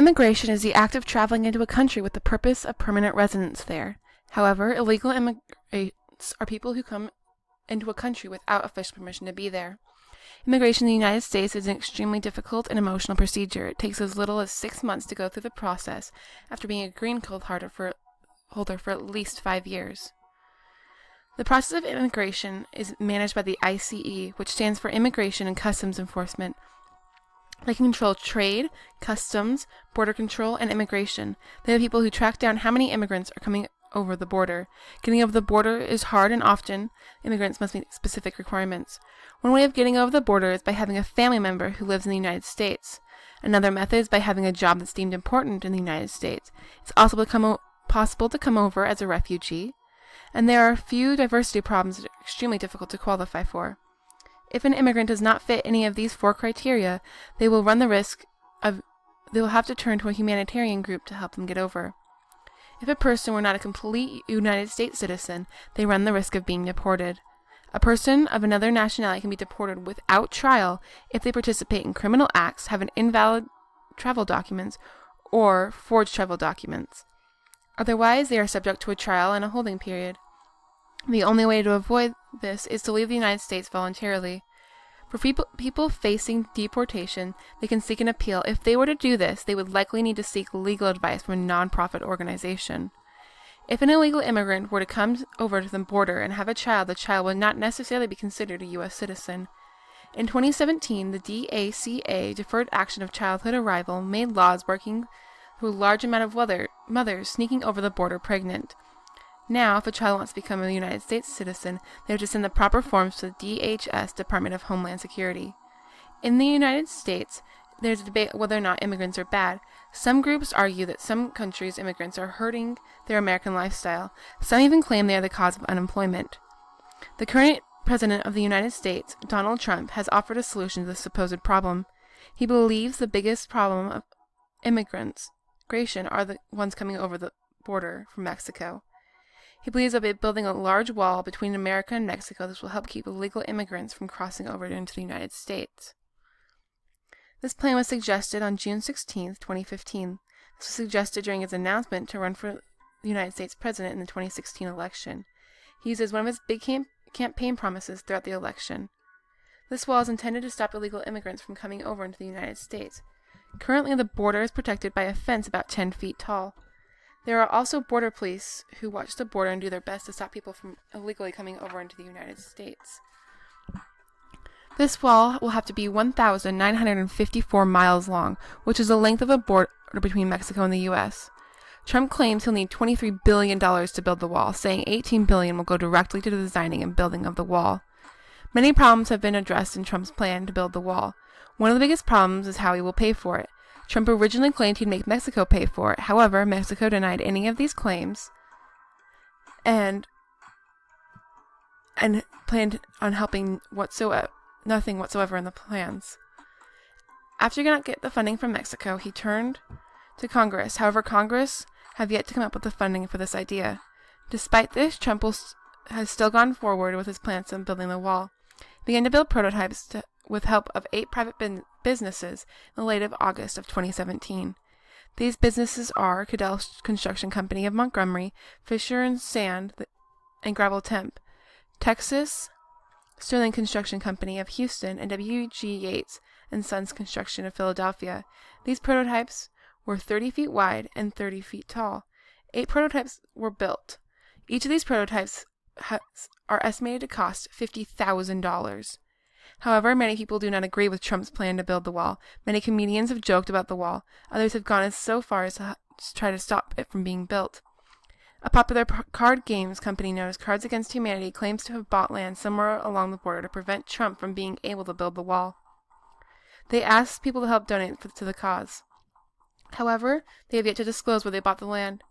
Immigration is the act of traveling into a country with the purpose of permanent residence there. However, illegal immigrants are people who come into a country without official permission to be there. Immigration in the United States is an extremely difficult and emotional procedure. It takes as little as 6 months to go through the process after being a green card holder for at least 5 years. The process of immigration is managed by the ICE, which stands for Immigration and Customs Enforcement. They can control trade, customs, border control, and immigration. They are the people who track down how many immigrants are coming over the border. Getting over the border is hard, and often immigrants must meet specific requirements. One way of getting over the border is by having a family member who lives in the United States. Another method is by having a job that's deemed important in the United States. It's also possible to come over as a refugee, and there are a few diversity problems that are extremely difficult to qualify for. If an immigrant does not fit any of these 4 criteria, they will have to turn to a humanitarian group to help them get over. If a person were not a complete United States citizen, they run the risk of being deported. A person of another nationality can be deported without trial if they participate in criminal acts, have an invalid travel documents, or forged travel documents. Otherwise, they are subject to a trial and a holding period. The only way to avoid this is to leave the United States voluntarily. For people facing deportation, they can seek an appeal. If they were to do this, they would likely need to seek legal advice from a non-profit organization. If an illegal immigrant were to come over to the border and have a child, the child would not necessarily be considered a U.S. citizen. In 2017, the DACA, Deferred Action of Childhood Arrival, made laws working through a large amount of mothers sneaking over the border pregnant. Now, if a child wants to become a United States citizen, they have to send the proper forms to the DHS, Department of Homeland Security. In the United States, there's a debate whether or not immigrants are bad. Some groups argue that some countries' immigrants are hurting their American lifestyle. Some even claim they are the cause of unemployment. The current President of the United States, Donald Trump, has offered a solution to this supposed problem. He believes the biggest problem of immigration are the ones coming over the border from Mexico. He believes that by building a large wall between America and Mexico, this will help keep illegal immigrants from crossing over into the United States. This plan was suggested on June 16, 2015. This was suggested during his announcement to run for the United States President in the 2016 election. He used as one of his big campaign promises throughout the election. This wall is intended to stop illegal immigrants from coming over into the United States. Currently, the border is protected by a fence about 10 feet tall. There are also border police who watch the border and do their best to stop people from illegally coming over into the United States. This wall will have to be 1,954 miles long, which is the length of a border between Mexico and the U.S. Trump claims he'll need $23 billion to build the wall, saying $18 billion will go directly to the designing and building of the wall. Many problems have been addressed in Trump's plan to build the wall. One of the biggest problems is how he will pay for it. Trump originally claimed he'd make Mexico pay for it. However, Mexico denied any of these claims and planned on helping nothing whatsoever in the plans. After he did not get the funding from Mexico, he turned to Congress. However, Congress have yet to come up with the funding for this idea. Despite this, Trump has still gone forward with his plans on building the wall. He began to build prototypes with help of 8 private businesses in the late of August of 2017. These businesses are Cadell Construction Company of Montgomery, Fisher & Sand and Gravel Temp, Texas, Sterling Construction Company of Houston, and W.G. Yates & Sons Construction of Philadelphia. These prototypes were 30 feet wide and 30 feet tall. 8 prototypes were built. Each of these prototypes are estimated to cost $50,000. However, many people do not agree with Trump's plan to build the wall. Many comedians have joked about the wall. Others have gone so far as to try to stop it from being built. A popular card games company known as Cards Against Humanity claims to have bought land somewhere along the border to prevent Trump from being able to build the wall. They asked people to help donate to the cause. However, they have yet to disclose where they bought the land.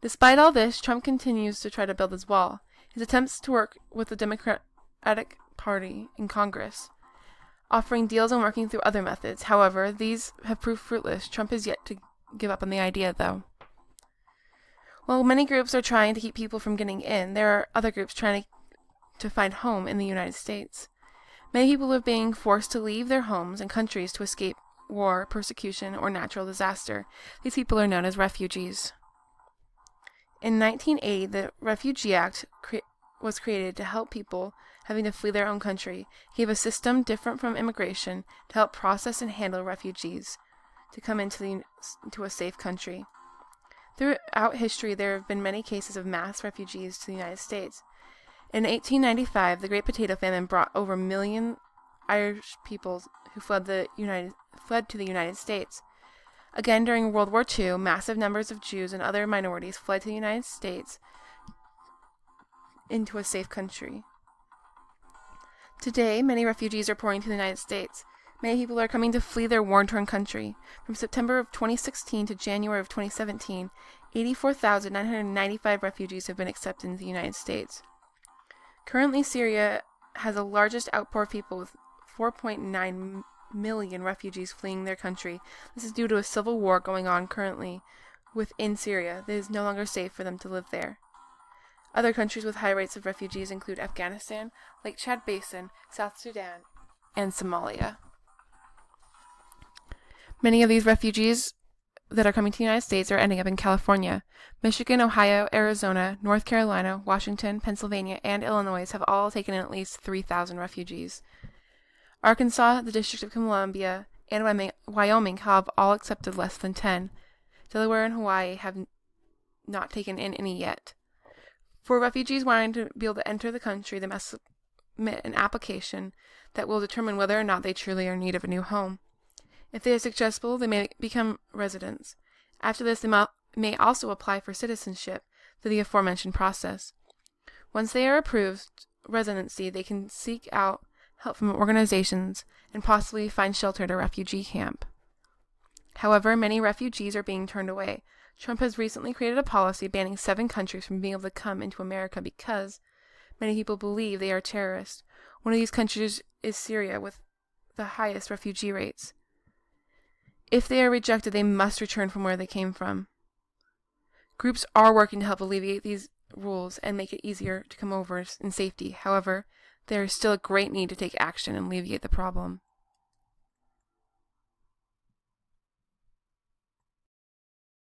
Despite all this, Trump continues to try to build his wall. His attempts to work with the Democratic Party in Congress, offering deals and working through other methods. However, these have proved fruitless. Trump has yet to give up on the idea, though. While many groups are trying to keep people from getting in, there are other groups trying to find home in the United States. Many people are being forced to leave their homes and countries to escape war, persecution, or natural disaster. These people are known as refugees. In 1980, the Refugee Act was created to help people having to flee their own country. It gave a system different from immigration to help process and handle refugees to come into a safe country. Throughout history, there have been many cases of mass refugees to the United States. In 1895, the Great Potato Famine brought over a million Irish people who fled to the United States. Again, during World War II, massive numbers of Jews and other minorities fled to the United States into a safe country. Today, many refugees are pouring to the United States. Many people are coming to flee their war-torn country. From September of 2016 to January of 2017, 84,995 refugees have been accepted into the United States. Currently, Syria has the largest outpour of people with 4.9 million refugees fleeing their country. This is due to a civil war going on currently within Syria that is no longer safe for them to live there. Other countries with high rates of refugees include Afghanistan, Lake Chad Basin, South Sudan, and Somalia. Many of these refugees that are coming to the United States are ending up in California. Michigan, Ohio, Arizona, North Carolina, Washington, Pennsylvania, and Illinois have all taken in at least 3,000 refugees. Arkansas, the District of Columbia, and Wyoming have all accepted less than 10. Delaware and Hawaii have not taken in any yet. For refugees wanting to be able to enter the country, they must submit an application that will determine whether or not they truly are in need of a new home. If they are successful, they may become residents. After this, they may also apply for citizenship through the aforementioned process. Once they are approved residency, they can seek out help from organizations and possibly find shelter at a refugee camp. However, many refugees are being turned away. Trump has recently created a policy banning 7 countries from being able to come into America because many people believe they are terrorists. One of these countries is Syria, with the highest refugee rates. If they are rejected, they must return from where they came from. Groups are working to help alleviate these rules and make it easier to come over in safety. However, there is still a great need to take action and alleviate the problem.